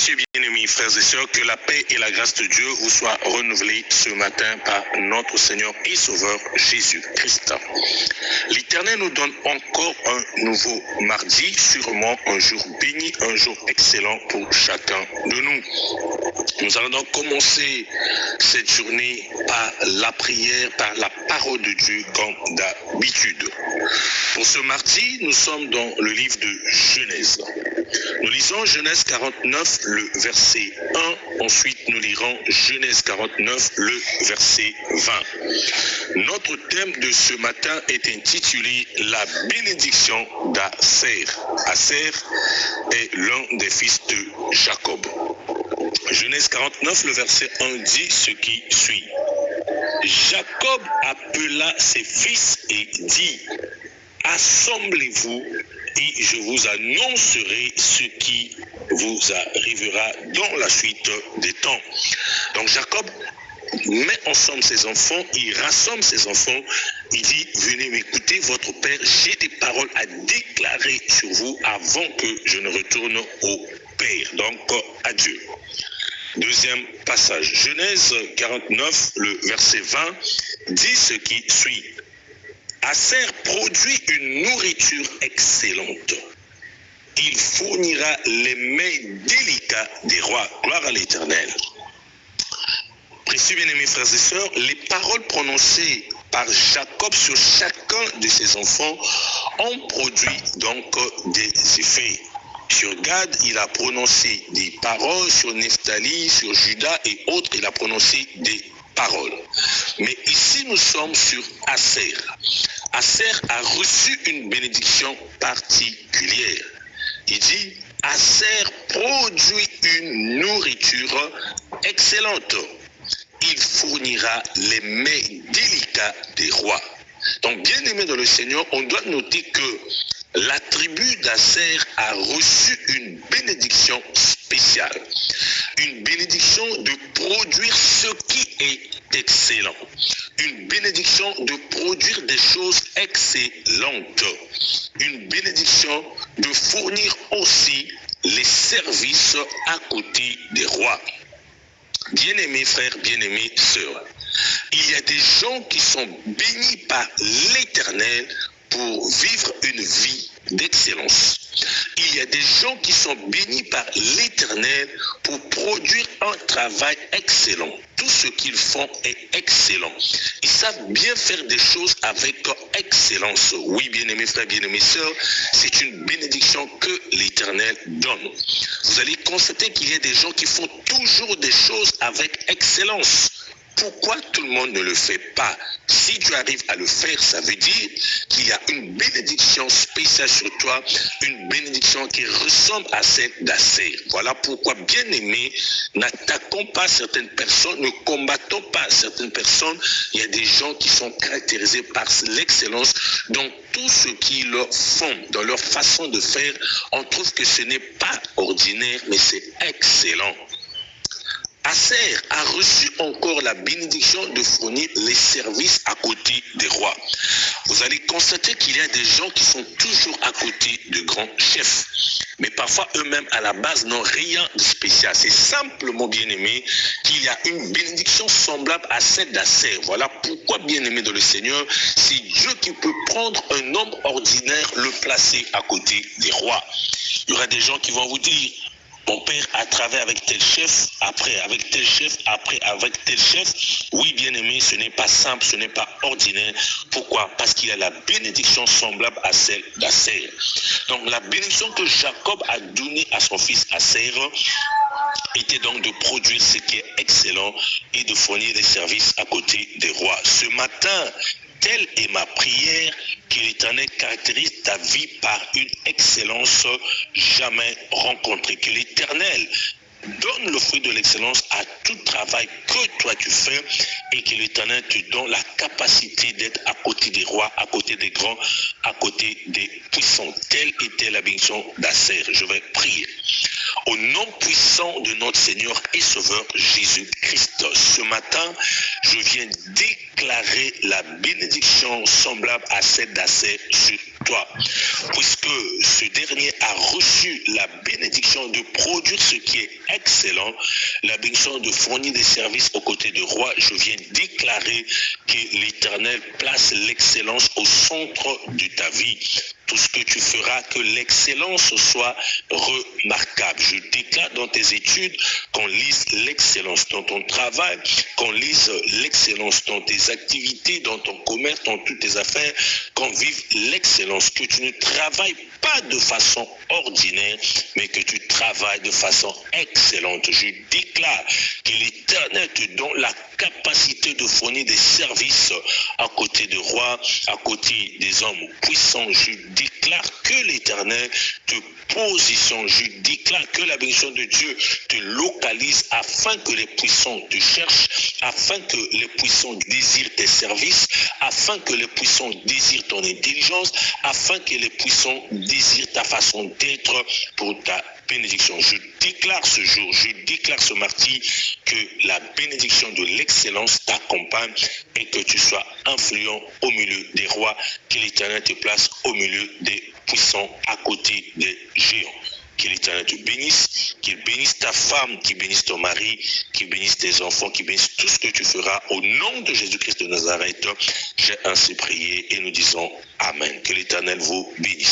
messieurs, bien-aimés, frères et sœurs, que la paix et la grâce de Dieu vous soient renouvelées ce matin par notre Seigneur et Sauveur Jésus-Christ. L'Éternel nous donne encore un nouveau mardi, sûrement un jour béni, un jour excellent pour chacun de nous. Nous allons donc commencer cette journée par la prière, par la parole de Dieu comme d'habitude. Pour ce mardi, nous sommes dans le livre de Genèse. Nous lisons Genèse 49, le verset 1. Ensuite, nous lirons Genèse 49, le verset 20. Notre thème de ce matin est intitulé « La bénédiction d'Aser ». Aser est l'un des fils de Jacob. Genèse 49, le verset 1 dit ce qui suit. Jacob appela ses fils et dit « Assemblez-vous et je vous annoncerai ce qui vous arrivera dans la suite des temps. » Donc Jacob met ensemble ses enfants, il rassemble ses enfants, il dit « Venez m'écouter, votre père, j'ai des paroles à déclarer sur vous avant que je ne retourne au Père. » Donc à Dieu. Deuxième passage, Genèse 49, le verset 20, dit ce qui suit. Aser produit une nourriture excellente. Il fournira les mets délicats des rois. Gloire à l'Éternel. Précieux bien-aimés frères et sœurs, les paroles prononcées par Jacob sur chacun de ses enfants ont produit donc des effets. Sur Gad, il a prononcé des paroles, sur Nephtali, sur Juda et autres, il a prononcé des paroles. Mais ici, nous sommes sur Aser. Aser a reçu une bénédiction particulière. Il dit, Aser produit une nourriture excellente. Il fournira les mets délicats des rois. Donc, bien aimé dans le Seigneur, on doit noter que la tribu d'Aser a reçu une bénédiction spéciale. Une bénédiction de produire ce qui est excellent. Une bénédiction de produire des choses excellentes. Une bénédiction de fournir aussi les services à côté des rois. Bien-aimés frères, bien-aimés sœurs, il y a des gens qui sont bénis par l'Éternel pour vivre une vie d'excellence. Il y a des gens qui sont bénis par l'Éternel pour produire un travail excellent. Tout ce qu'ils font est excellent. Ils savent bien faire des choses avec excellence. Oui, bien-aimés frères, bien-aimés sœurs, c'est une bénédiction que l'Éternel donne. Vous allez constater qu'il y a des gens qui font toujours des choses avec excellence. Pourquoi tout le monde ne le fait pas? Si tu arrives à le faire, ça veut dire qu'il y a une bénédiction spéciale sur toi, une bénédiction qui ressemble à celle d'Aser. Voilà pourquoi, bien aimé, n'attaquons pas certaines personnes, ne combattons pas certaines personnes. Il y a des gens qui sont caractérisés par l'excellence dans tout ce qu'ils font, dans leur façon de faire. On trouve que ce n'est pas ordinaire, mais c'est excellent. Aser a reçu encore la bénédiction de fournir les services à côté des rois. Vous allez constater qu'il y a des gens qui sont toujours à côté de grands chefs. Mais parfois eux-mêmes à la base n'ont rien de spécial. C'est simplement, bien aimé, qu'il y a une bénédiction semblable à celle d'Aser. Voilà pourquoi, bien aimé dans le Seigneur, c'est Dieu qui peut prendre un homme ordinaire, le placer à côté des rois. Il y aura des gens qui vont vous dire, mon père a travaillé avec tel chef, après avec tel chef, après avec tel chef. Oui, bien aimé, ce n'est pas simple, ce n'est pas ordinaire. Pourquoi? Parce qu'il y a la bénédiction semblable à celle d'Aser. Donc la bénédiction que Jacob a donnée à son fils Aser était donc de produire ce qui est excellent et de fournir des services à côté des rois. Ce matin, telle est ma prière, que l'Éternel caractérise ta vie par une excellence jamais rencontrée. Que l'Éternel donne le fruit de l'excellence à tout travail que toi tu fais et que l'Éternel te donne la capacité d'être à côté des rois, à côté des grands, à côté des puissants. Telle était la bénédiction d'Aser. Je vais prier. Au nom puissant de notre Seigneur et Sauveur Jésus-Christ, ce matin, je viens déclarer la bénédiction semblable à celle d'Aser sur toi, puisque ce dernier a reçu la bénédiction de produire ce qui est excellent, la bénédiction de fournir des services aux côtés du roi. Je viens déclarer que l'Éternel place l'excellence au centre de ta vie. Tout ce que tu feras, que l'excellence soit remarquable. Je déclare dans tes études qu'on lise l'excellence dans ton travail, qu'on lise l'excellence dans tes activités, dans ton commerce, dans toutes tes affaires, qu'on vive l'excellence, que tu ne travailles pas de façon ordinaire, mais que tu travailles de façon excellente. Je déclare que l'Éternel te donne la capacité de fournir des services à côté du roi, à côté des hommes puissants. Je déclare que l'Éternel te positionne. Je déclare que la bénédiction de Dieu te localise afin que les puissants te cherchent, afin que les puissants désirent tes services, afin que les puissants désirent ton intelligence, afin que les puissants désirent ta façon d'être pour ta bénédiction. Je déclare ce jour, je déclare ce mardi que la bénédiction de l'excellence t'accompagne et que tu sois influent au milieu des rois, que l'Éternel te place au milieu des puissants à côté des géants. Que l'Éternel te bénisse, qu'il bénisse ta femme, qu'il bénisse ton mari, qu'il bénisse tes enfants, qu'il bénisse tout ce que tu feras. Au nom de Jésus-Christ de Nazareth, j'ai ainsi prié et nous disons Amen. Que l'Éternel vous bénisse.